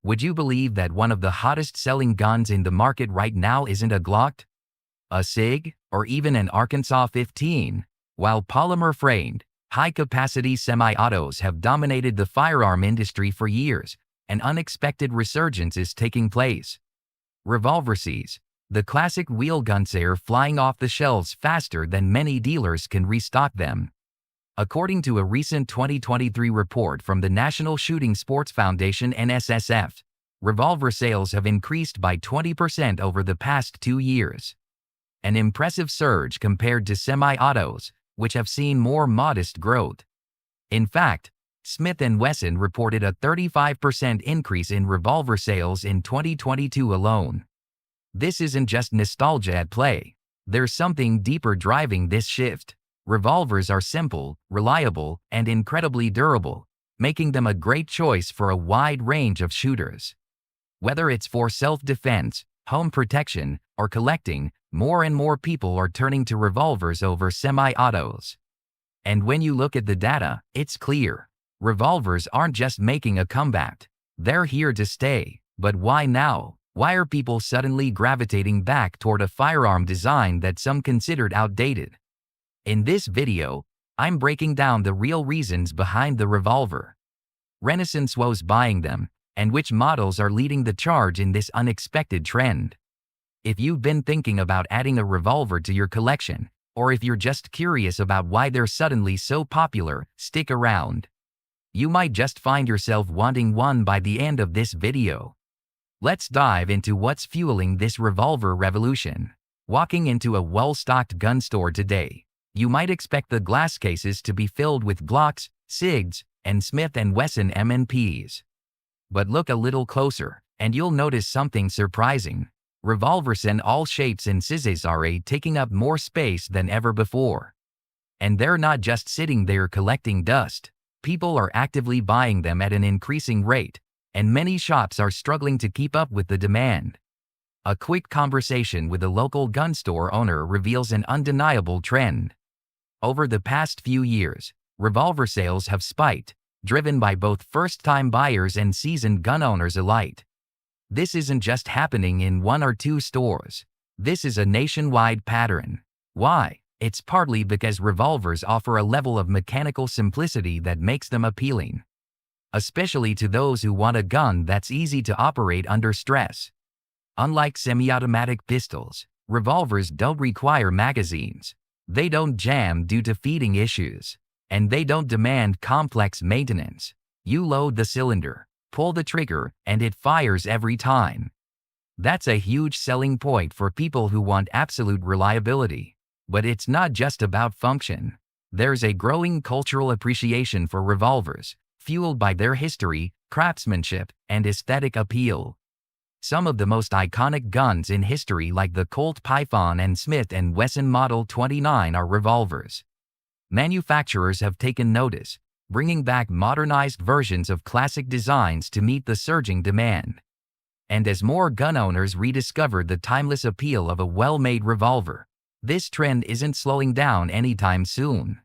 Would you believe that one of the hottest selling guns in the market right now isn't a Glock, a SIG, or even an Arkansas 15? While polymer-framed, high-capacity semi-autos have dominated the firearm industry for years, an unexpected resurgence is taking place. Revolvers, the classic wheel guns, are flying off the shelves faster than many dealers can restock them. According to a recent 2023 report from the National Shooting Sports Foundation (NSSF), revolver sales have increased by 20% over the past 2 years. An impressive surge compared to semi-autos, which have seen more modest growth. In fact, Smith Wesson reported a 35% increase in revolver sales in 2022 alone. This isn't just nostalgia at play. There's something deeper driving this shift. Revolvers are simple, reliable, and incredibly durable, making them a great choice for a wide range of shooters. Whether it's for self-defense, home protection, or collecting, more and more people are turning to revolvers over semi-autos. And when you look at the data, it's clear. Revolvers aren't just making a comeback. They're here to stay. But why now? Why are people suddenly gravitating back toward a firearm design that some considered outdated? In this video, I'm breaking down the real reasons behind the revolver, Renaissance woes buying them, and which models are leading the charge in this unexpected trend. If you've been thinking about adding a revolver to your collection, or if you're just curious about why they're suddenly so popular, stick around. You might just find yourself wanting one by the end of this video. Let's dive into what's fueling this revolver revolution. Walking into a well-stocked gun store today, you might expect the glass cases to be filled with Glocks, SIGs, and Smith Wesson M&Ps. But look a little closer, and you'll notice something surprising. Revolvers in all shapes and sizes are taking up more space than ever before. And they're not just sitting there collecting dust. People are actively buying them at an increasing rate, and many shops are struggling to keep up with the demand. A quick conversation with a local gun store owner reveals an undeniable trend. Over the past few years, revolver sales have spiked, driven by both first-time buyers and seasoned gun owners alike. This isn't just happening in 1 or 2 stores. This is a nationwide pattern. Why? It's partly because revolvers offer a level of mechanical simplicity that makes them appealing, especially to those who want a gun that's easy to operate under stress. Unlike semi-automatic pistols, revolvers don't require magazines. They don't jam due to feeding issues, and they don't demand complex maintenance. You load the cylinder, pull the trigger, and it fires every time. That's a huge selling point for people who want absolute reliability. But it's not just about function. There's a growing cultural appreciation for revolvers, fueled by their history, craftsmanship, and aesthetic appeal. Some of the most iconic guns in history, like the Colt Python and Smith & Wesson Model 29, are revolvers. Manufacturers have taken notice, bringing back modernized versions of classic designs to meet the surging demand. And as more gun owners rediscover the timeless appeal of a well-made revolver, this trend isn't slowing down anytime soon.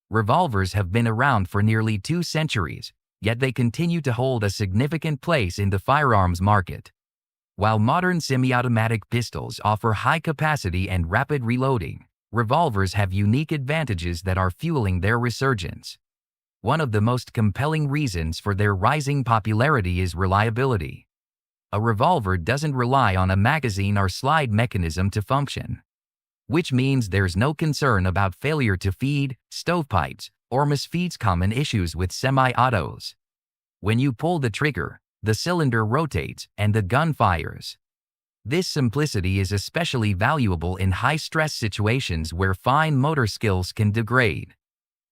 Revolvers have been around for nearly 2 centuries, yet they continue to hold a significant place in the firearms market. While modern semi-automatic pistols offer high capacity and rapid reloading, revolvers have unique advantages that are fueling their resurgence. One of the most compelling reasons for their rising popularity is reliability. A revolver doesn't rely on a magazine or slide mechanism to function, which means there's no concern about failure to feed, stovepipes, or misfeeds, common issues with semi-autos. When you pull the trigger, the cylinder rotates and the gun fires. This simplicity is especially valuable in high-stress situations where fine motor skills can degrade.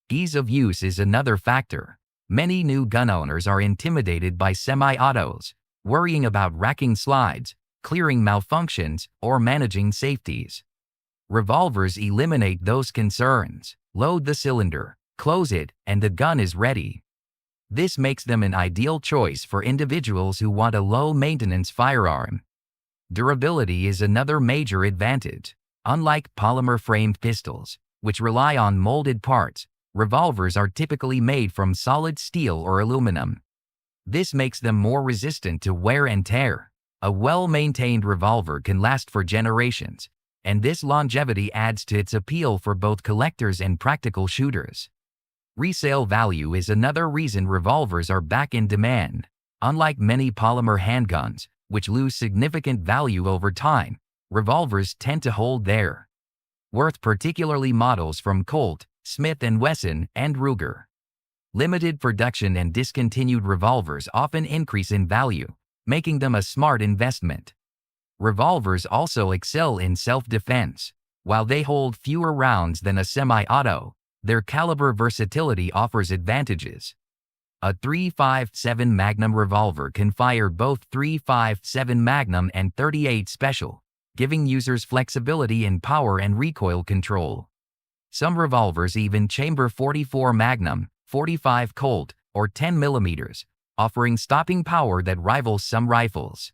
Ease of use is another factor. Many new gun owners are intimidated by semi-autos, worrying about racking slides, clearing malfunctions, or managing safeties. Revolvers eliminate those concerns. Load the cylinder, close it, and the gun is ready. This makes them an ideal choice for individuals who want a low-maintenance firearm. Durability is another major advantage. Unlike polymer-framed pistols, which rely on molded parts, revolvers are typically made from solid steel or aluminum. This makes them more resistant to wear and tear. A well-maintained revolver can last for generations, and this longevity adds to its appeal for both collectors and practical shooters. Resale value is another reason revolvers are back in demand. Unlike many polymer handguns, which lose significant value over time, revolvers tend to hold their worth, particularly models from Colt, Smith & Wesson, and Ruger. Limited production and discontinued revolvers often increase in value, making them a smart investment. Revolvers also excel in self-defense. While they hold fewer rounds than a semi-auto, their caliber versatility offers advantages. A .357 Magnum revolver can fire both .357 Magnum and .38 Special, giving users flexibility in power and recoil control. Some revolvers even chamber .44 Magnum, .45 Colt, or 10mm, offering stopping power that rivals some rifles.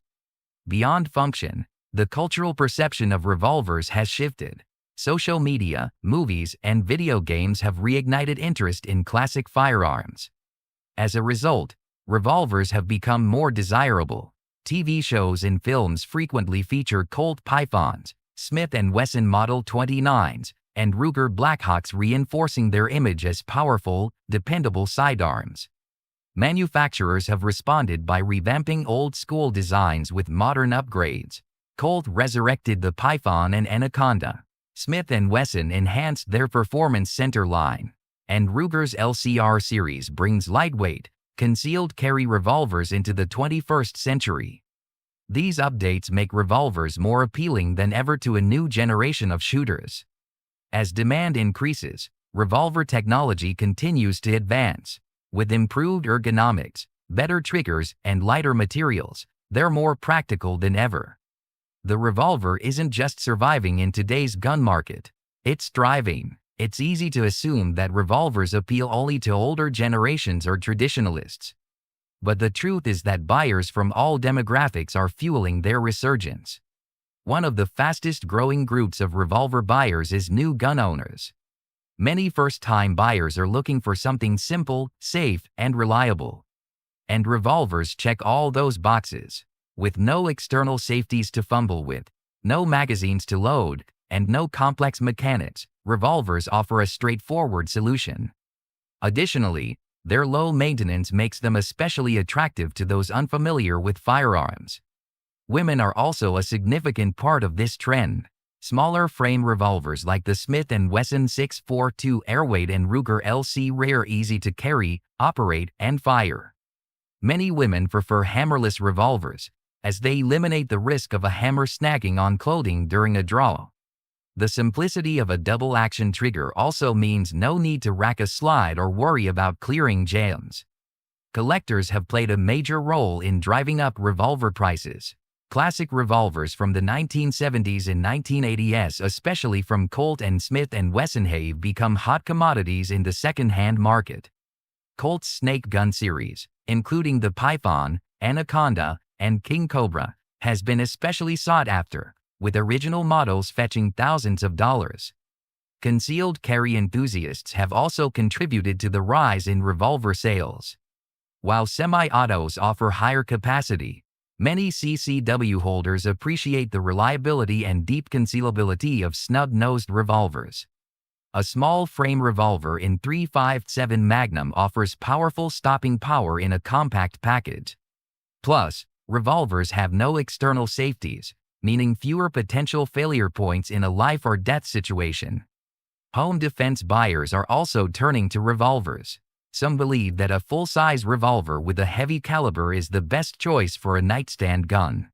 Beyond function, the cultural perception of revolvers has shifted. Social media, movies, and video games have reignited interest in classic firearms. As a result, revolvers have become more desirable. TV shows and films frequently feature Colt Pythons, Smith & Wesson Model 29s, and Ruger Blackhawks, reinforcing their image as powerful, dependable sidearms. Manufacturers have responded by revamping old-school designs with modern upgrades. Colt resurrected the Python and Anaconda. Smith & Wesson enhanced their performance center line, and Ruger's LCR series brings lightweight, concealed carry revolvers into the 21st century. These updates make revolvers more appealing than ever to a new generation of shooters. As demand increases, revolver technology continues to advance. With improved ergonomics, better triggers, and lighter materials, they're more practical than ever. The revolver isn't just surviving in today's gun market, it's thriving. It's easy to assume that revolvers appeal only to older generations or traditionalists. But the truth is that buyers from all demographics are fueling their resurgence. One of the fastest growing groups of revolver buyers is new gun owners. Many first-time buyers are looking for something simple, safe, and reliable. And revolvers check all those boxes. With no external safeties to fumble with, no magazines to load, and no complex mechanics, revolvers offer a straightforward solution. Additionally, their low maintenance makes them especially attractive to those unfamiliar with firearms. Women are also a significant part of this trend. Smaller frame revolvers like the Smith & Wesson 6.42 Airweight and Ruger LC Rare are easy to carry, operate, and fire. Many women prefer hammerless revolvers, as they eliminate the risk of a hammer snagging on clothing during a draw. The simplicity of a double-action trigger also means no need to rack a slide or worry about clearing jams. Collectors have played a major role in driving up revolver prices. Classic revolvers from the 1970s and 1980s, especially from Colt and Smith & Wesson, have become hot commodities in the second-hand market. Colt's snake gun series, including the Python, Anaconda, and King Cobra, has been especially sought after, with original models fetching thousands of dollars. Concealed carry enthusiasts have also contributed to the rise in revolver sales. While semi-autos offer higher capacity, many CCW holders appreciate the reliability and deep concealability of snub-nosed revolvers. A small frame revolver in .357 Magnum offers powerful stopping power in a compact package. Plus, revolvers have no external safeties, meaning fewer potential failure points in a life or death situation. Home defense buyers are also turning to revolvers. Some believe that a full-size revolver with a heavy caliber is the best choice for a nightstand gun.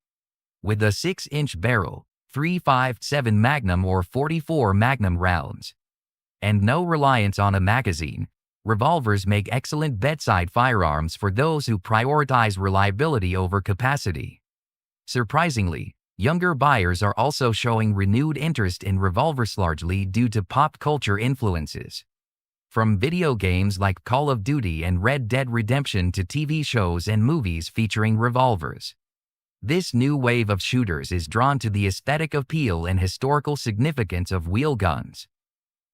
With a 6-inch barrel, .357 Magnum or .44 Magnum rounds, and no reliance on a magazine, revolvers make excellent bedside firearms for those who prioritize reliability over capacity. Surprisingly, younger buyers are also showing renewed interest in revolvers, largely due to pop culture influences. From video games like Call of Duty and Red Dead Redemption to TV shows and movies featuring revolvers. This new wave of shooters is drawn to the aesthetic appeal and historical significance of wheel guns.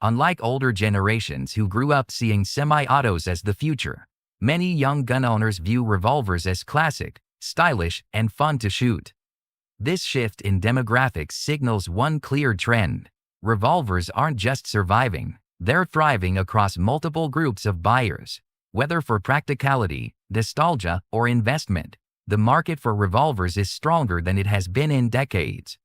Unlike older generations who grew up seeing semi-autos as the future, Many young gun owners view revolvers as classic, stylish, and fun to shoot. This shift in demographics signals one clear trend. Revolvers aren't just surviving, they're thriving across multiple groups of buyers. Whether for practicality, nostalgia, or investment, the market for revolvers is stronger than it has been in decades.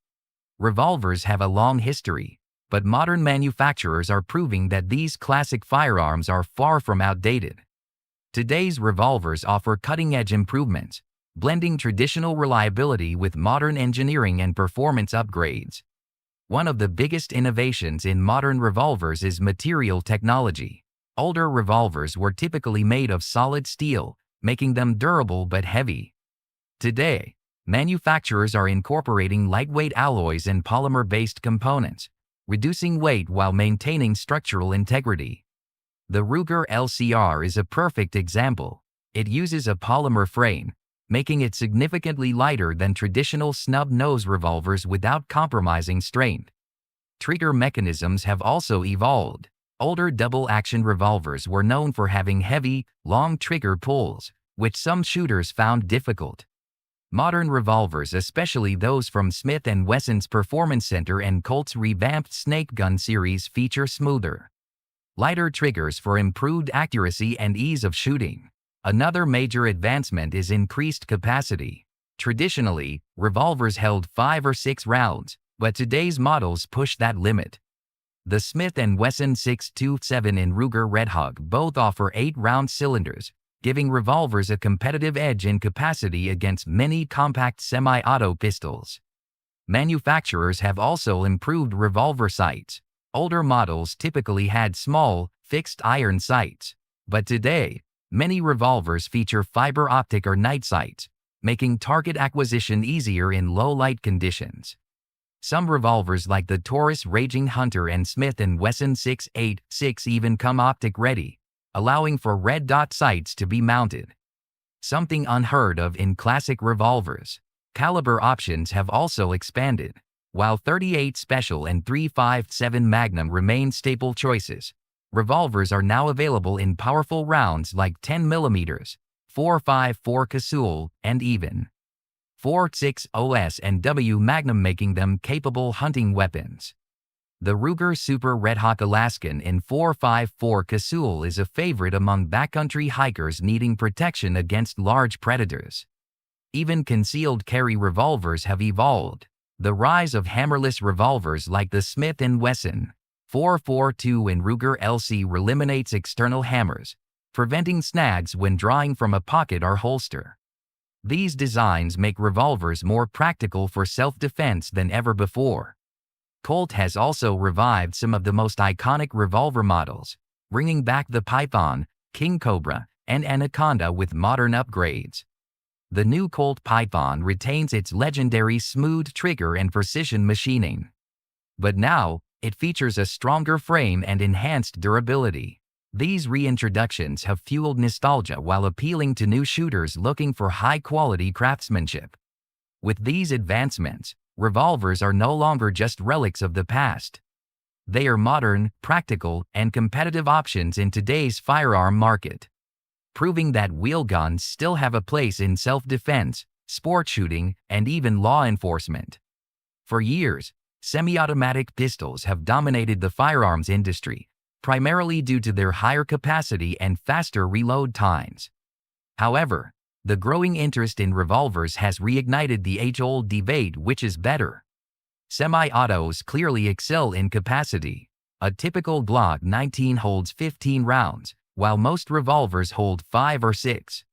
Revolvers have a long history, but modern manufacturers are proving that these classic firearms are far from outdated. Today's revolvers offer cutting-edge improvements, blending traditional reliability with modern engineering and performance upgrades. One of the biggest innovations in modern revolvers is material technology. Older revolvers were typically made of solid steel, making them durable but heavy. Today, manufacturers are incorporating lightweight alloys and polymer-based components, reducing weight while maintaining structural integrity. The Ruger LCR is a perfect example. It uses a polymer frame, making it significantly lighter than traditional snub-nose revolvers without compromising strength. Trigger mechanisms have also evolved. Older double-action revolvers were known for having heavy, long trigger pulls, which some shooters found difficult. Modern revolvers, especially those from Smith & Wesson's Performance Center and Colt's revamped Snake Gun series, feature smoother, lighter triggers for improved accuracy and ease of shooting. Another major advancement is increased capacity. Traditionally, revolvers held 5 or 6 rounds, but today's models push that limit. The Smith & Wesson 627 and Ruger Red Hawk both offer 8-round cylinders, giving revolvers a competitive edge in capacity against many compact semi-auto pistols. Manufacturers have also improved revolver sights. Older models typically had small, fixed iron sights, but today, many revolvers feature fiber optic or night sights, making target acquisition easier in low-light conditions. Some revolvers like the Taurus Raging Hunter and Smith & Wesson 6.86 even come optic-ready, allowing for red dot sights to be mounted. Something unheard of in classic revolvers. Caliber options have also expanded. While .38 Special and .357 Magnum remain staple choices, revolvers are now available in powerful rounds like 10mm, .454 Casull, and even .46 OS&W Magnum, making them capable hunting weapons. The Ruger Super Red Hawk Alaskan in .454 Casull is a favorite among backcountry hikers needing protection against large predators. Even concealed carry revolvers have evolved. The rise of hammerless revolvers like the Smith & Wesson .442 and Ruger LC eliminates external hammers, preventing snags when drawing from a pocket or holster. These designs make revolvers more practical for self-defense than ever before. Colt has also revived some of the most iconic revolver models, bringing back the Python, King Cobra, and Anaconda with modern upgrades. The new Colt Python retains its legendary smooth trigger and precision machining. But now, it features a stronger frame and enhanced durability. These reintroductions have fueled nostalgia while appealing to new shooters looking for high-quality craftsmanship. With these advancements, revolvers are no longer just relics of the past. They are modern, practical, and competitive options in today's firearm market, proving that wheel guns still have a place in self-defense, sport shooting, and even law enforcement. For years, semi-automatic pistols have dominated the firearms industry, primarily due to their higher capacity and faster reload times. However, the growing interest in revolvers has reignited the age-old debate: which is better. Semi-autos clearly excel in capacity. A typical Glock 19 holds 15 rounds, while most revolvers hold 5 or 6.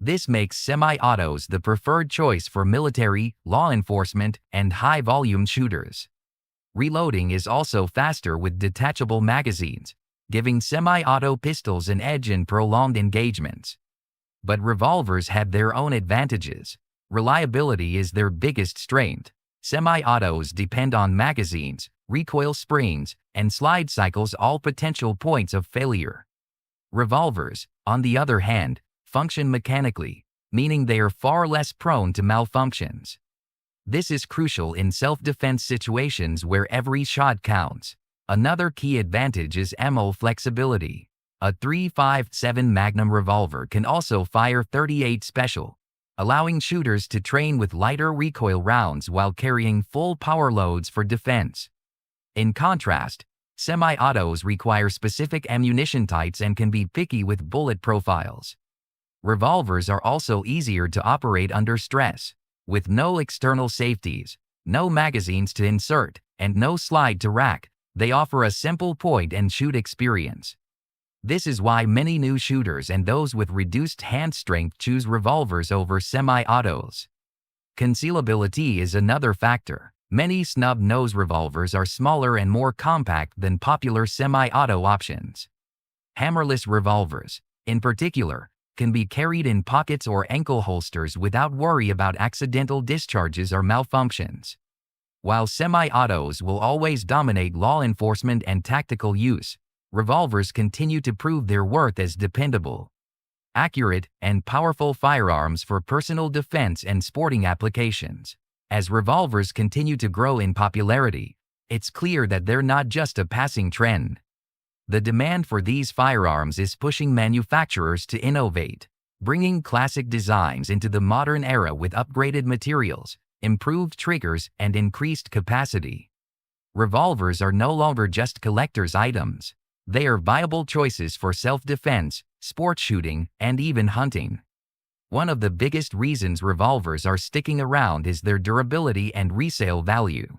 This makes semi-autos the preferred choice for military, law enforcement, and high-volume shooters. Reloading is also faster with detachable magazines, giving semi-auto pistols an edge in prolonged engagements. But revolvers have their own advantages. Reliability is their biggest strength. Semi-autos depend on magazines, recoil springs, and slide cycles, all potential points of failure. Revolvers, on the other hand, function mechanically, meaning they are far less prone to malfunctions. This is crucial in self-defense situations where every shot counts. Another key advantage is ammo flexibility. A 3.57 Magnum revolver can also fire 38 special, allowing shooters to train with lighter recoil rounds while carrying full power loads for defense. In contrast, semi-autos require specific ammunition types and can be picky with bullet profiles. Revolvers are also easier to operate under stress, with no external safeties, no magazines to insert, and no slide to rack. They offer a simple point-and-shoot experience. This is why many new shooters and those with reduced hand strength choose revolvers over semi-autos. Concealability is another factor. Many snub-nose revolvers are smaller and more compact than popular semi-auto options. Hammerless revolvers, in particular, can be carried in pockets or ankle holsters without worry about accidental discharges or malfunctions. While semi-autos will always dominate law enforcement and tactical use, revolvers continue to prove their worth as dependable, accurate, and powerful firearms for personal defense and sporting applications. As revolvers continue to grow in popularity, it's clear that they're not just a passing trend. The demand for these firearms is pushing manufacturers to innovate, bringing classic designs into the modern era with upgraded materials, improved triggers, and increased capacity. Revolvers are no longer just collector's items. They are viable choices for self-defense, sports shooting, and even hunting. One of the biggest reasons revolvers are sticking around is their durability and resale value.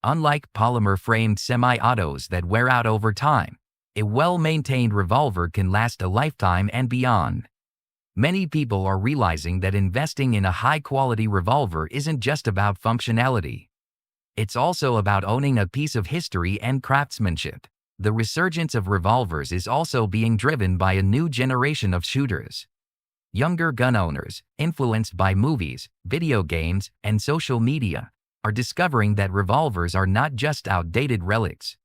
Unlike polymer-framed semi-autos that wear out over time, a well-maintained revolver can last a lifetime and beyond. Many people are realizing that investing in a high-quality revolver isn't just about functionality. It's also about owning a piece of history and craftsmanship. The resurgence of revolvers is also being driven by a new generation of shooters. Younger gun owners, influenced by movies, video games, and social media, are discovering that revolvers are not just outdated relics.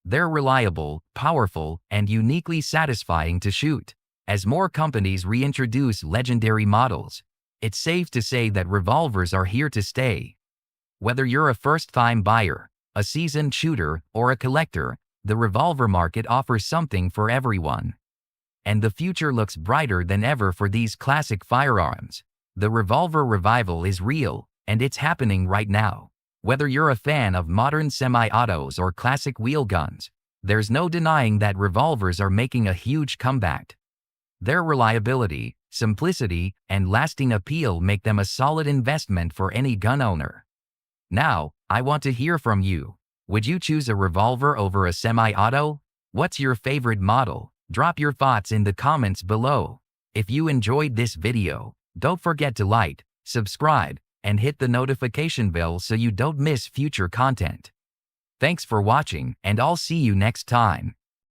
They're reliable, powerful, and uniquely satisfying to shoot. As more companies reintroduce legendary models, it's safe to say that revolvers are here to stay. Whether you're a first-time buyer, a seasoned shooter, or a collector, the revolver market offers something for everyone. And the future looks brighter than ever for these classic firearms. The revolver revival is real, and it's happening right now. Whether you're a fan of modern semi-autos or classic wheel guns, there's no denying that revolvers are making a huge comeback. Their reliability, simplicity, and lasting appeal make them a solid investment for any gun owner. Now, I want to hear from you. Would you choose a revolver over a semi-auto? What's your favorite model? Drop your thoughts in the comments below. If you enjoyed this video, don't forget to like, subscribe, and hit the notification bell so you don't miss future content. Thanks for watching, and I'll see you next time.